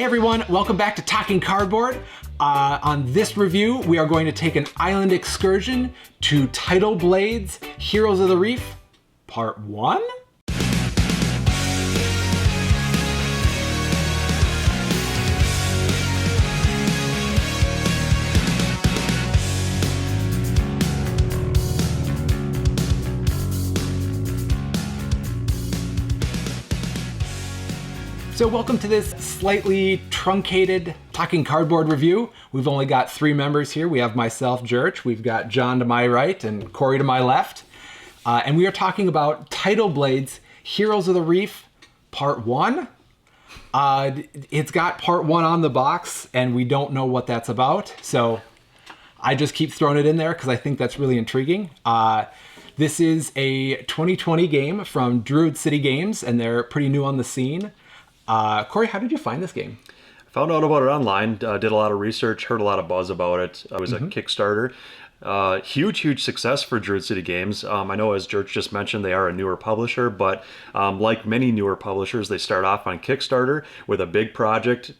Hey everyone, welcome back to Talking Cardboard. On this review, we are going to take an island excursion to Tidal Blades, Heroes of the Reef, Part 1? So welcome to this slightly truncated Talking Cardboard review. We've only got 3 members here. We have myself, Jurch, we've got John to my right and Cory to my left. And we are talking about Tidal Blades, Heroes of the Reef, Part 1. It's got Part 1 on the box and we don't know what that's about. So I just keep throwing it in there because I think that's really intriguing. This is a 2020 game from Druid City Games and they're pretty new on the scene. Cory, how did you find this game? Found out about it online, did a lot of research, heard a lot of buzz about it. It was a Kickstarter. Huge success for Druid City Games. I know, as Jurch just mentioned, they are a newer publisher, but like many newer publishers, they start off on Kickstarter with a big project.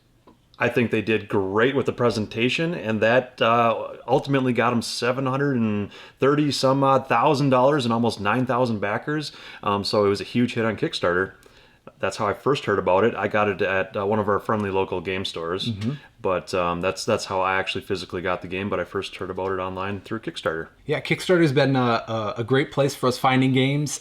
I think they did great with the presentation, and that ultimately got them $730 some odd thousand and almost 9,000 backers. So it was a huge hit on Kickstarter. That's how I first heard about it. I got it at one of our friendly local game stores, but that's how I actually physically got the game. But I first heard about it online through Kickstarter. Yeah, Kickstarter's been a great place for us finding games.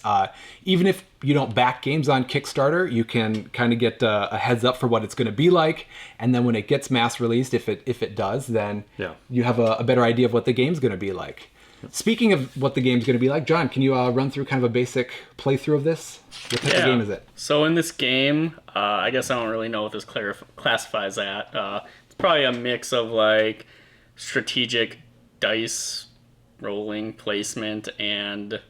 Even if you don't back games on Kickstarter, you can kind of get a heads up for what it's going to be like, and then when it gets mass released, if it does, then you have a better idea of what the game's going to be like. Speaking of what the game's going to be like, John, can you run through kind of a basic playthrough of this? What type of game is it? So in this game, I guess I don't really know what this classifies at. It's probably a mix of like strategic dice rolling placement and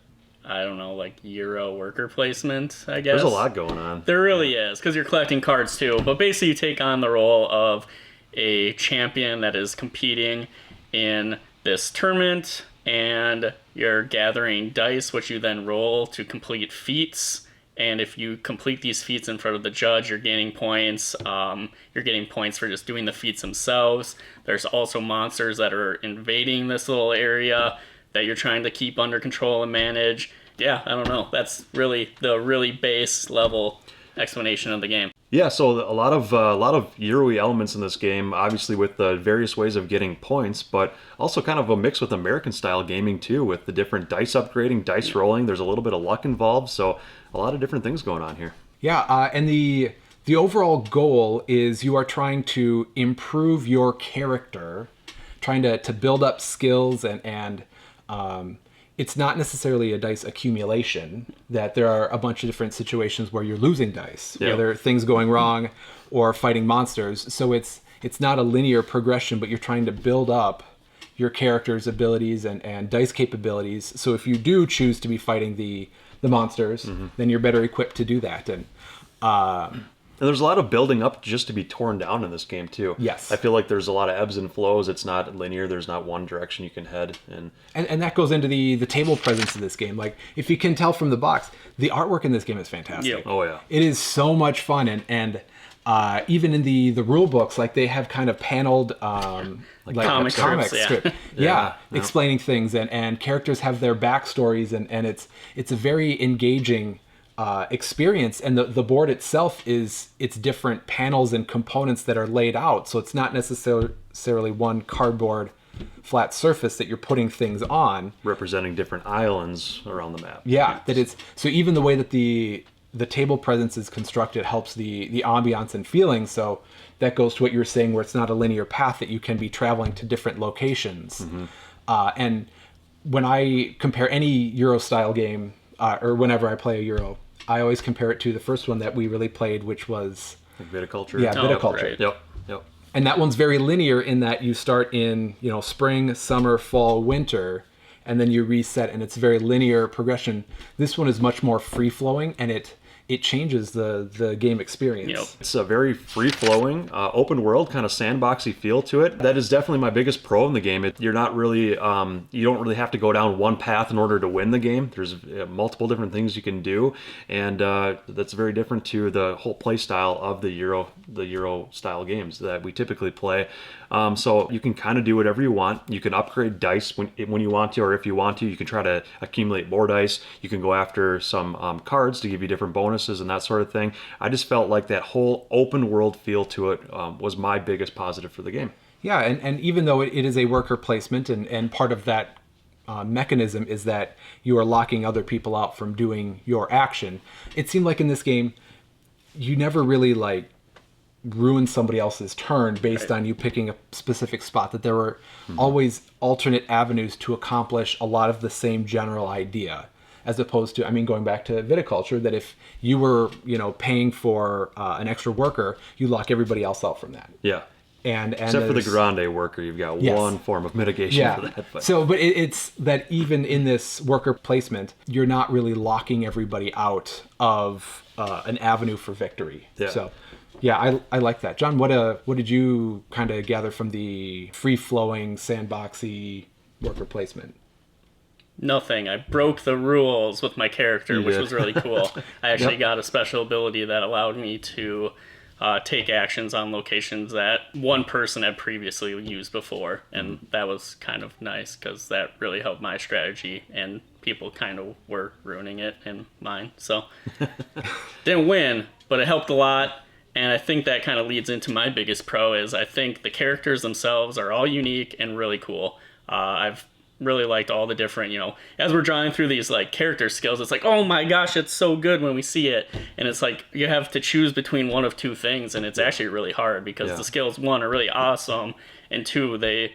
I don't know, like Euro worker placement, I guess. There's a lot going on. There really is, because you're collecting cards too. But basically you take on the role of a champion that is competing in this tournament, and you're gathering dice, which you then roll to complete feats. And if you complete these feats in front of the judge, you're gaining points. You're getting points for just doing the feats themselves. There's also monsters that are invading this little area that you're trying to keep under control and manage. Yeah, I don't know. That's really the really base level explanation of the game. Yeah, so a lot of Euro-y elements in this game, obviously with the various ways of getting points, but also kind of a mix with American-style gaming too, with the different dice upgrading, dice rolling. There's a little bit of luck involved, so a lot of different things going on here. Yeah, and the overall goal is you are trying to improve your character, trying to build up skills, and it's not necessarily a dice accumulation, that there are a bunch of different situations where you're losing dice, whether things going wrong or fighting monsters. So it's not a linear progression, but you're trying to build up your character's abilities and dice capabilities. So if you do choose to be fighting the monsters, then you're better equipped to do that. And there's a lot of building up just to be torn down in this game too. Yes. I feel like there's a lot of ebbs and flows. It's not linear. There's not one direction you can head. And that goes into the table presence of this game. Like, if you can tell from the box, the artwork in this game is fantastic. Yep. Oh yeah. It is so much fun. And even in the rule books, like, they have kind of paneled like comic strip. Explaining things, and characters have their backstories, and it's a very engaging experience, and the board itself it's different panels and components that are laid out, so it's not necessarily one cardboard flat surface that you're putting things on, representing different islands around the map. That it's so even the way that the table presence is constructed helps the ambiance and feeling. So that goes to what you were saying, where it's not a linear path, that you can be traveling to different locations. And when I compare any Euro style game, or whenever I play a Euro, I always compare it to the first one that we really played, which was like Viticulture. Yeah, Viticulture. Right. Yep. And that one's very linear in that you start in, spring, summer, fall, winter, and then you reset, and it's very linear progression. This one is much more free flowing, and it it changes the game experience. Yep. It's a very free-flowing, open world, kind of sandboxy feel to it. That is definitely my biggest pro in the game. You're not really, you don't really have to go down one path in order to win the game. There's multiple different things you can do, and that's very different to the whole play style of the Euro style games that we typically play. So you can kind of do whatever you want. You can upgrade dice when you want to, or if you want to, you can try to accumulate more dice. You can go after some cards to give you different bonuses and that sort of thing. I just felt like that whole open world feel to it was my biggest positive for the game. Yeah, and even though it is a worker placement, and part of that mechanism is that you are locking other people out from doing your action, it seemed like in this game, you never really like ruin somebody else's turn based on you picking a specific spot, that there were always alternate avenues to accomplish a lot of the same general idea, as opposed to, I mean, going back to viticulture, that if you were, paying for an extra worker, you lock everybody else out from that. Yeah. And except for the grande worker, you've got one form of mitigation for that. But. So, but it's that even in this worker placement, you're not really locking everybody out of an avenue for victory. Yeah. So, yeah, I like that. John, what did you kind of gather from the free-flowing, sandboxy worker placement? Nothing. I broke the rules with my character, which was really cool. I actually got a special ability that allowed me to take actions on locations that one person had previously used before, and that was kind of nice because that really helped my strategy, and people kind of were ruining it in mine. So didn't win, but it helped a lot. And I think that kind of leads into my biggest pro is I think the characters themselves are all unique and really cool. I've really liked all the different, as we're drawing through these like character skills, it's like, oh my gosh, it's so good when we see it. And it's like you have to choose between one of two things, and it's actually really hard because the skills, one, are really awesome, and two, they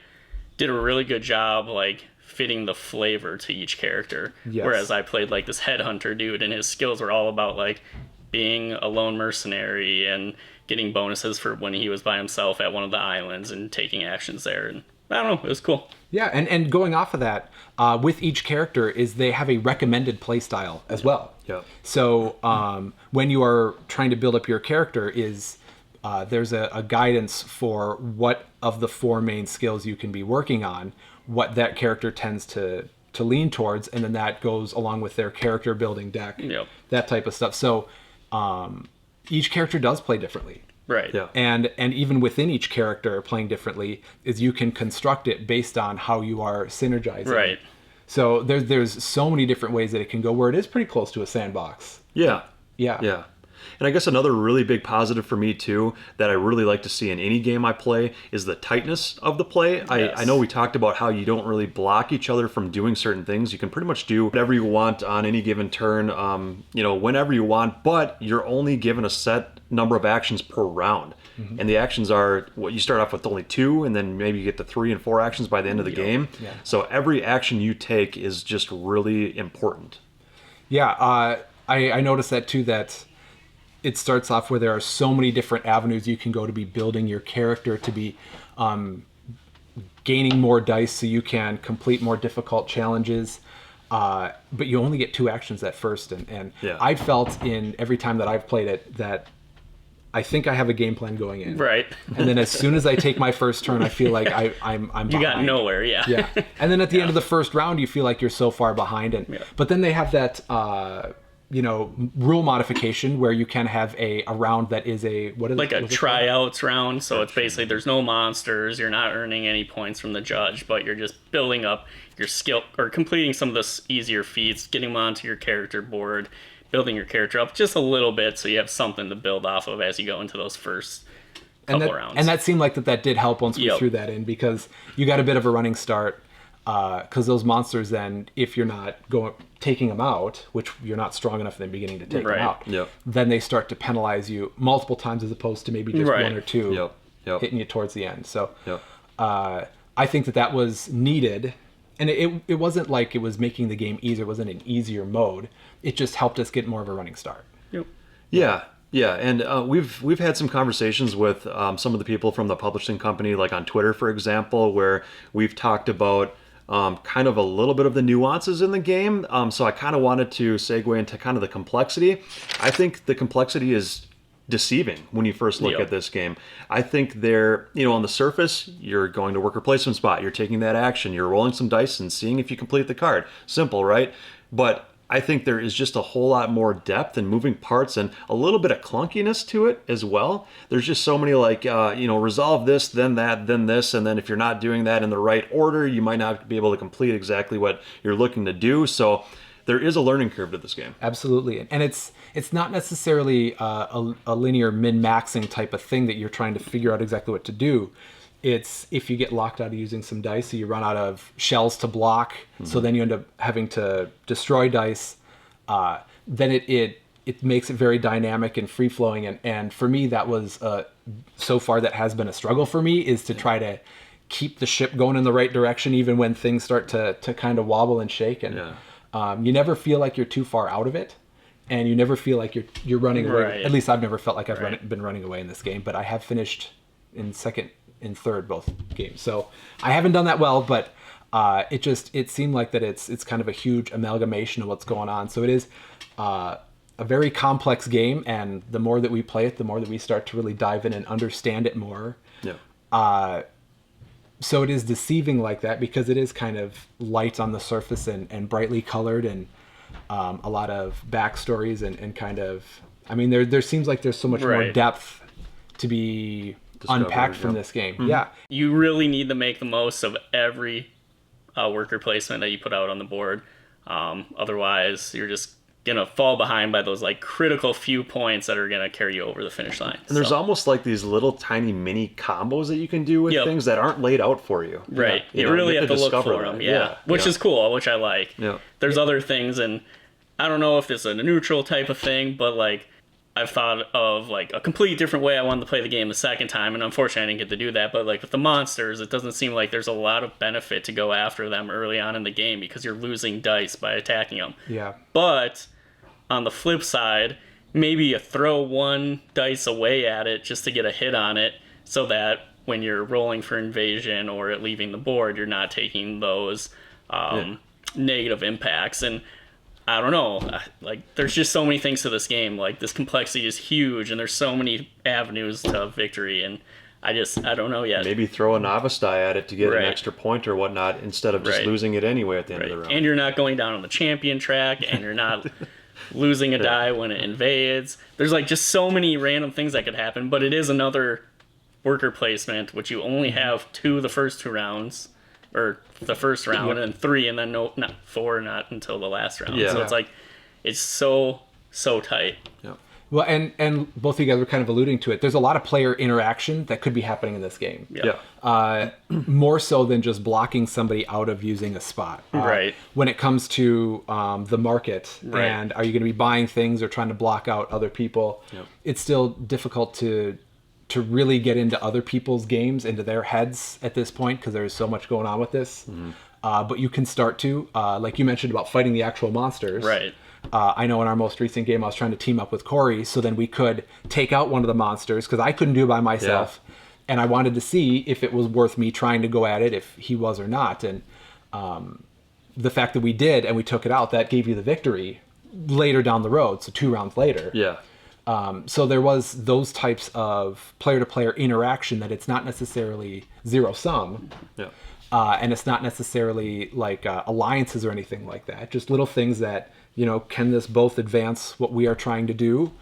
did a really good job like fitting the flavor to each character. Yes. Whereas I played like this headhunter dude, and his skills were all about like being a lone mercenary and getting bonuses for when he was by himself at one of the islands and taking actions there. And I don't know, it was cool. Yeah, and going off of that, with each character is they have a recommended play style as well. Yeah. So when you are trying to build up your character, there's a guidance for what of the four main skills you can be working on, what that character tends to lean towards, and then that goes along with their character building deck, that type of stuff. So each character does play differently. Right. Yeah. And even within each character playing differently is you can construct it based on how you are synergizing. Right. So there's so many different ways that it can go where it is pretty close to a sandbox. Yeah. Yeah. Yeah. And I guess another really big positive for me too that I really like to see in any game I play is the tightness of the play. Yes. I know we talked about how you don't really block each other from doing certain things. You can pretty much do whatever you want on any given turn, whenever you want, but you're only given a set number of actions per round. Mm-hmm. And the actions are, you start off with only 2, and then maybe you get to 3 and 4 actions by the end of the game. Yeah. So every action you take is just really important. Yeah, I noticed that too, that it starts off where there are so many different avenues you can go to be building your character, to be gaining more dice so you can complete more difficult challenges. But you only get 2 actions at first. And I felt in every time that I've played it that I think I have a game plan going in. Right. And then as soon as I take my first turn, I feel like I'm behind. You got nowhere, yeah. And then at the end of the first round, you feel like you're so far behind. But then they have that... rule modification where you can have a round that is a tryouts round. So it's basically there's no monsters, you're not earning any points from the judge, but you're just building up your skill or completing some of the easier feats, getting them onto your character board, building your character up just a little bit so you have something to build off of as you go into those first couple rounds. And that seemed like that did help once we threw that in, because you got a bit of a running start. Because those monsters then, if you're not taking them out, which you're not strong enough in the beginning to take them out, then they start to penalize you multiple times as opposed to maybe just 1 or 2 hitting you towards the end. So I think that was needed. And it wasn't like it was making the game easier. It wasn't an easier mode. It just helped us get more of a running start. Yeah, and we've had some conversations with some of the people from the publishing company, like on Twitter, for example, where we've talked about kind of a little bit of the nuances in the game. So I kind of wanted to segue into kind of the complexity. I think the complexity is deceiving when you first look at this game. I think they're, on the surface, you're going to worker placement spot, you're taking that action, you're rolling some dice and seeing if you complete the card. Simple, right? But I think there is just a whole lot more depth and moving parts and a little bit of clunkiness to it as well. There's just so many resolve this, then that, then this, and then if you're not doing that in the right order, you might not be able to complete exactly what you're looking to do. So there is a learning curve to this game. Absolutely. And it's not necessarily a linear min-maxing type of thing that you're trying to figure out exactly what to do. It's if you get locked out of using some dice, so you run out of shells to block, so then you end up having to destroy dice, then it makes it very dynamic and free-flowing. And for me, that was, so far that has been a struggle for me, is to try to keep the ship going in the right direction even when things start to kind of wobble and shake. And you never feel like you're too far out of it, and you never feel like you're running away. Right. At least I've never felt like I've been running away in this game, but I have finished in second and third both games. So I haven't done that well, but it seemed like that it's kind of a huge amalgamation of what's going on. So it is a very complex game, and the more that we play it, the more that we start to really dive in and understand it more. Yeah. So it is deceiving like that because it is kind of light on the surface and brightly colored, and a lot of backstories and kind of, I mean, there seems like there's so much more depth to be unpacked from this game. Mm-hmm. Yeah. You really need to make the most of every worker placement that you put out on the board. Otherwise, you're just going to fall behind by those like critical few points that are going to carry you over the finish line. And there's almost like these little tiny mini combos that you can do with things that aren't laid out for you. Right. You really have to look for them. Yeah. Which is cool, which I like. Yeah. There's other things, and I don't know if it's a neutral type of thing, but like I've thought of like a completely different way I wanted to play the game the second time, and unfortunately I didn't get to do that. But like with the monsters, it doesn't seem like there's a lot of benefit to go after them early on in the game because you're losing dice by attacking them. Yeah. But on the flip side, maybe you throw one dice away at it just to get a hit on it, so that when you're rolling for invasion or leaving the board, you're not taking those negative impacts. And I don't know, like there's just so many things to this game. Like this complexity is huge, and there's so many avenues to victory, and I don't know yet. Maybe throw a novice die at it to get an extra point or whatnot instead of just losing it anyway at the end of the round. And you're not going down on the champion track, and you're not losing a die when it invades. There's like just so many random things that could happen, but it is another worker placement, which you only have the first two rounds, or the first round, and 3, and then not 4, not until the last round. So it's like, it's so tight. Yeah. Well, and both of you guys were kind of alluding to it. There's a lot of player interaction that could be happening in this game. Yeah. More so than just blocking somebody out of using a spot. When it comes to the market, and are you going to be buying things or trying to block out other people, it's still difficult to really get into other people's games, into their heads at this point, because there's so much going on with this. Mm-hmm. But you can start to, like you mentioned about fighting the actual monsters. Right. I know in our most recent game, I was trying to team up with Cory, so then we could take out one of the monsters, because I couldn't do it by myself. Yeah. And I wanted to see if it was worth me trying to go at it, if he was or not. And the fact that we did, and we took it out, that gave you the victory later down the road, so 2 rounds later. Yeah. So there was those types of player-to-player interaction, that it's not necessarily zero-sum. Yeah. And it's not necessarily like alliances or anything like that. Just little things that, can this both advance what we are trying to do?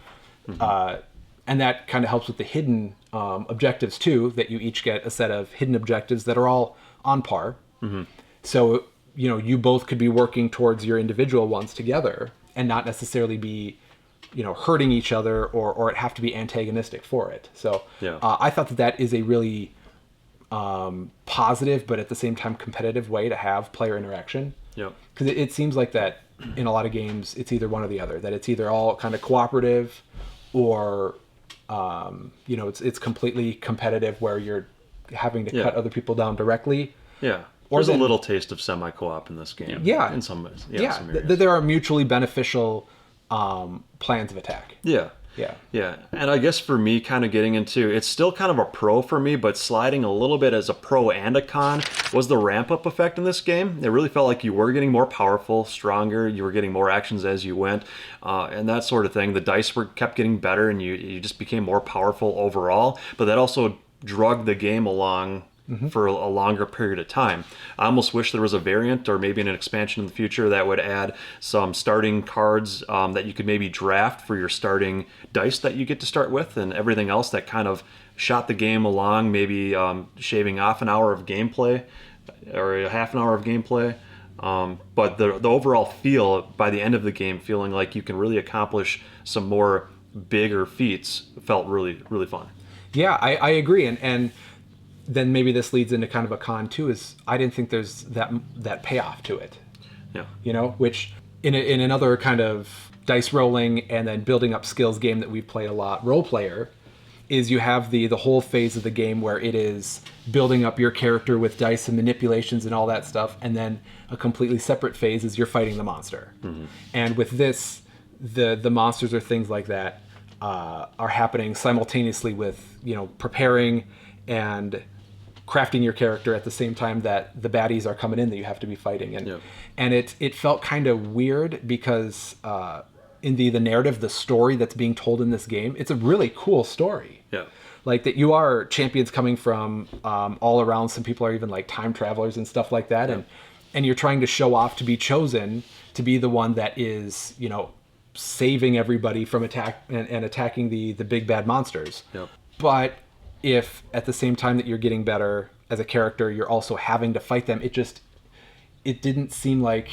Mm-hmm. And that kind of helps with the hidden objectives too, that you each get a set of hidden objectives that are all on par. Mm-hmm. So, you both could be working towards your individual ones together and not necessarily be, hurting each other or it have to be antagonistic for it. So I thought that is a really positive, but at the same time competitive way to have player interaction. Yeah. Because it seems like that in a lot of games, it's either one or the other, that it's either all kind of cooperative or, it's completely competitive where you're having to cut other people down directly. Yeah. There's a little taste of semi-co-op in this game. Yeah. In some ways. There are mutually beneficial plans of attack. Yeah. Yeah. Yeah, and I guess for me, kind of getting into, it's still kind of a pro for me, but sliding a little bit as a pro and a con was the ramp up effect in this game. It really felt like you were getting more powerful, stronger, you were getting more actions as you went, and that sort of thing. The dice kept getting better, and you just became more powerful overall, but that also drug the game along for a longer period of time. I almost wish there was a variant or maybe an expansion in the future that would add some starting cards that you could maybe draft for your starting dice that you get to start with, and everything else that kind of shot the game along, maybe shaving off an hour of gameplay or a half an hour of gameplay. But the overall feel by the end of the game, feeling like you can really accomplish some more bigger feats, felt really, really fun. Yeah, I agree. And then maybe this leads into kind of a con too, is I didn't think there's that payoff to it. Yeah. You know, which in another kind of dice rolling and then building up skills game that we've played a lot, role player, is you have the whole phase of the game where it is building up your character with dice and manipulations and all that stuff, and then a completely separate phase is you're fighting the monster. And with this, the monsters or things like that are happening simultaneously with, you know, preparing and crafting your character at the same time that the baddies are coming in that you have to be fighting. And it felt kind of weird because in the narrative, the story that's being told in this game, it's a really cool story. Yeah. Like that you are champions coming from all around. Some people are even like time travelers and stuff like that. And you're trying to show off to be chosen to be the one that is, you know, saving everybody from attack and attacking the big bad monsters. But if at the same time that you're getting better as a character, you're also having to fight them, it didn't seem like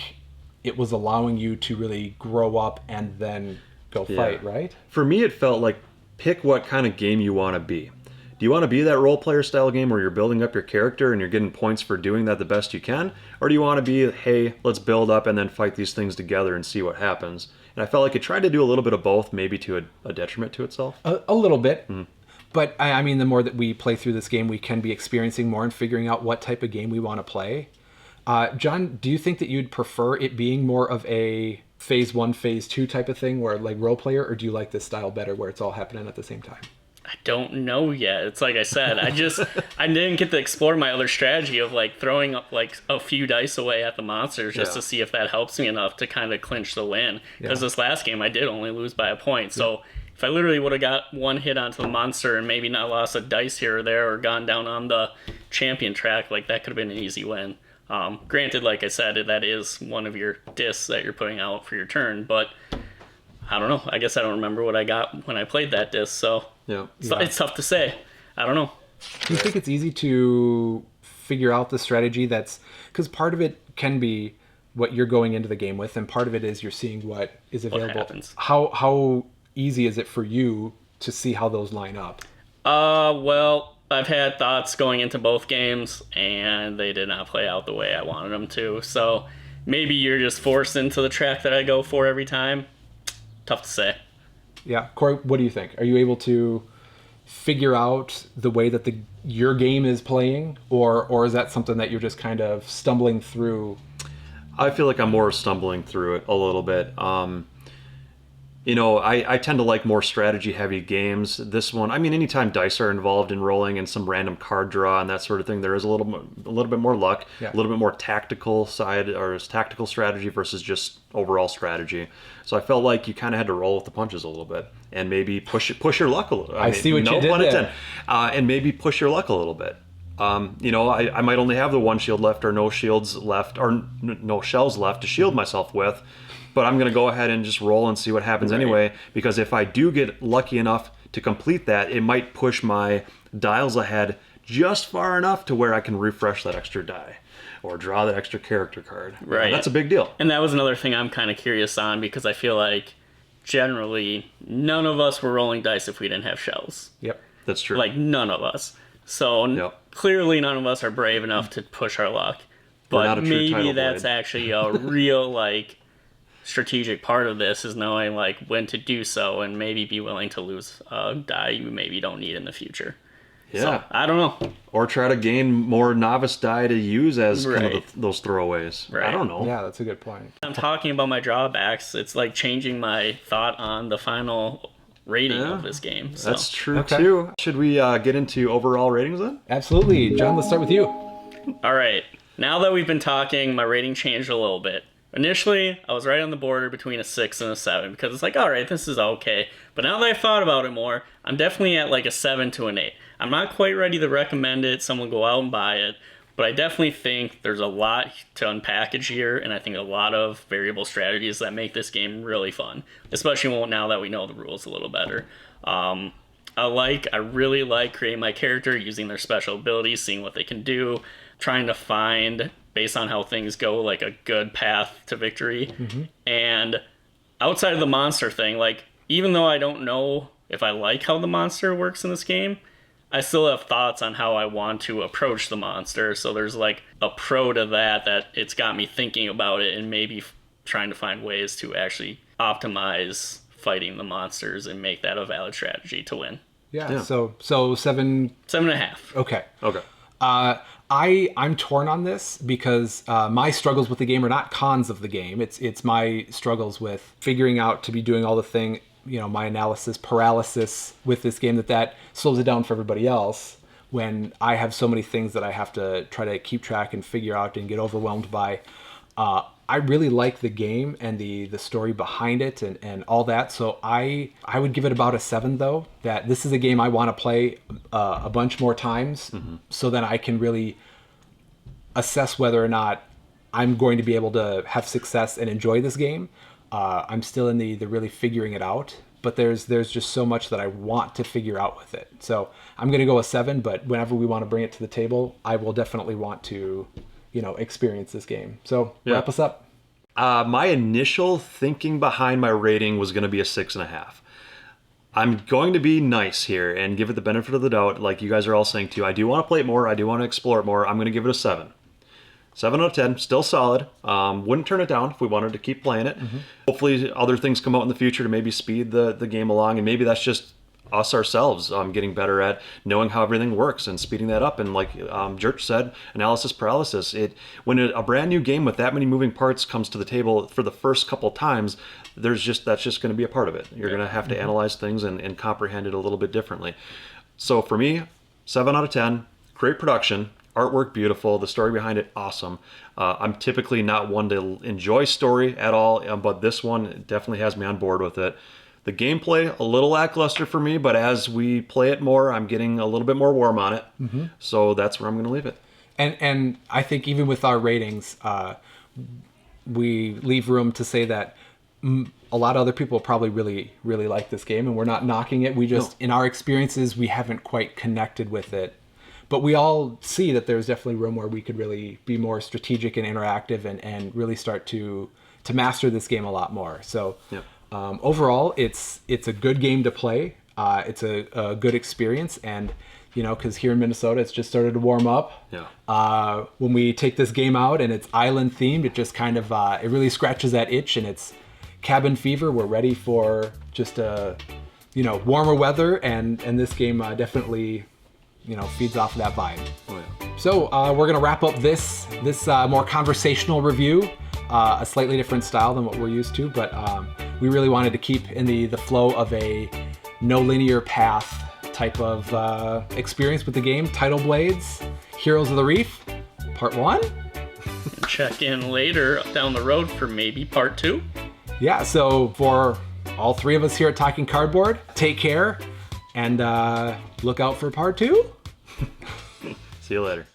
it was allowing you to really grow up and then go fight, right? For me, it felt like pick what kind of game you want to be. Do you want to be that role player style game where you're building up your character and you're getting points for doing that the best you can? Or do you want to be, hey, let's build up and then fight these things together and see what happens? And I felt like it tried to do a little bit of both, maybe to a detriment to itself. A little bit. But I mean, the more that we play through this game, we can be experiencing more and figuring out what type of game we want to play. John, do you think that you'd prefer it being more of a phase 1, phase 2 type of thing where like role player, or do you like this style better where it's all happening at the same time? I don't know yet. It's like I said, I didn't get to explore my other strategy of like throwing up like a few dice away at the monsters just to see if that helps me enough to kind of clinch the win. Because this last game I did only lose by a point. So if I literally would have got one hit onto the monster and maybe not lost a dice here or there or gone down on the champion track, like that could have been an easy win. Granted, like I said, that is one of your discs that you're putting out for your turn, but I don't know. I guess I don't remember what I got when I played that disc, so it's tough to say. I don't know. Do you think it's easy to figure out the strategy that's... Because part of it can be what you're going into the game with, and part of it is you're seeing what is available. What happens. How easy is it for you to see how those line up? Well, I've had thoughts going into both games, and they did not play out the way I wanted them to. So maybe you're just forced into the track that I go for every time. Tough to say. Yeah. Cory, what do you think? Are you able to figure out the way that your game is playing, or is that something that you're just kind of stumbling through? I feel like I'm more stumbling through it a little bit. You know, I tend to like more strategy-heavy games. This one, I mean, anytime dice are involved in rolling and some random card draw and that sort of thing, there is a little bit more luck, a little bit more tactical side or tactical strategy versus just overall strategy. So I felt like you kind of had to roll with the punches a little bit and maybe push your luck a little. I see what you did there. And maybe push your luck a little bit. You know, I might only have the one shield left or no shields left or no shells left to shield myself with. But I'm going to go ahead and just roll and see what happens anyway, because if I do get lucky enough to complete that, it might push my dials ahead just far enough to where I can refresh that extra die or draw that extra character card. Right. That's a big deal. And that was another thing I'm kind of curious on, because I feel like generally none of us were rolling dice if we didn't have shells. Yep. That's true. Like none of us. So clearly none of us are brave enough to push our luck. But maybe that's actually a real like strategic part of this, is knowing like when to do so and maybe be willing to lose a die you maybe don't need in the future. Yeah. So, I don't know. Or try to gain more novice die to use as kind of those throwaways. Right. I don't know. Yeah, that's a good point. I'm talking about my drawbacks. It's like changing my thought on the final rating of this game. So. That's true too. Should we get into overall ratings then? Absolutely. John, let's start with you. All right. Now that we've been talking, my rating changed a little bit. Initially, I was right on the border between a 6 and a 7 because it's like, all right, this is okay. But now that I've thought about it more, I'm definitely at like a 7 to an 8. I'm not quite ready to recommend it. Someone go out and buy it. But I definitely think there's a lot to unpackage here, and I think a lot of variable strategies that make this game really fun, especially now that we know the rules a little better. I really like creating my character, using their special abilities, seeing what they can do, trying to find, based on how things go, like a good path to victory. Mm-hmm. And outside of the monster thing, like, even though I don't know if I like how the monster works in this game, I still have thoughts on how I want to approach the monster. So there's like a pro to that it's got me thinking about it and maybe trying to find ways to actually optimize fighting the monsters and make that a valid strategy to win. Yeah. So 7. 7.5. Okay. Okay. I'm torn on this because my struggles with the game are not cons of the game. It's my struggles with figuring out to be doing all the thing, my analysis paralysis with this game that slows it down for everybody else when I have so many things that I have to try to keep track and figure out and get overwhelmed by. I really like the game and the story behind it and all that. So I would give it about a 7 though, that this is a game I want to play a bunch more times so that I can really assess whether or not I'm going to be able to have success and enjoy this game. I'm still in the really figuring it out, but there's just so much that I want to figure out with it. So I'm going to go a 7, but whenever we want to bring it to the table, I will definitely want to, experience this game. So wrap us up. My initial thinking behind my rating was going to be a 6.5. I'm going to be nice here and give it the benefit of the doubt. Like you guys are all saying too, I do want to play it more. I do want to explore it more. I'm going to give it a 7. 7 out of 10, still solid. Wouldn't turn it down if we wanted to keep playing it. Mm-hmm. Hopefully other things come out in the future to maybe speed the game along, and maybe that's just us ourselves getting better at knowing how everything works and speeding that up. And like Jurch said, analysis paralysis. When a brand new game with that many moving parts comes to the table for the first couple times, that's just going to be a part of it. You're going to have to analyze things and comprehend it a little bit differently. So for me, 7 out of 10, great production. Artwork beautiful, the story behind it awesome. I'm typically not one to enjoy story at all, but this one definitely has me on board with it. The gameplay a little lackluster for me, but as we play it more, I'm getting a little bit more warm on it. Mm-hmm. So that's where I'm going to leave it. And I think even with our ratings, we leave room to say that a lot of other people probably really, really like this game, and we're not knocking it. We just, in our experiences, we haven't quite connected with it. But we all see that there's definitely room where we could really be more strategic and interactive and really start to master this game a lot more. So overall, it's a good game to play. It's a good experience. And, because here in Minnesota, it's just started to warm up. Yeah. When we take this game out and it's island themed, it just kind of, it really scratches that itch, and it's cabin fever. We're ready for just warmer weather. And this game definitely feeds off of that vibe. Oh, yeah. So we're going to wrap up this more conversational review, a slightly different style than what we're used to, but we really wanted to keep in the flow of a no linear path type of experience with the game. Tidal Blades, Heroes of the Reef, Part 1. Check in later down the road for maybe Part 2. Yeah, so for all three of us here at Talking Cardboard, take care. And look out for Part 2. See you later.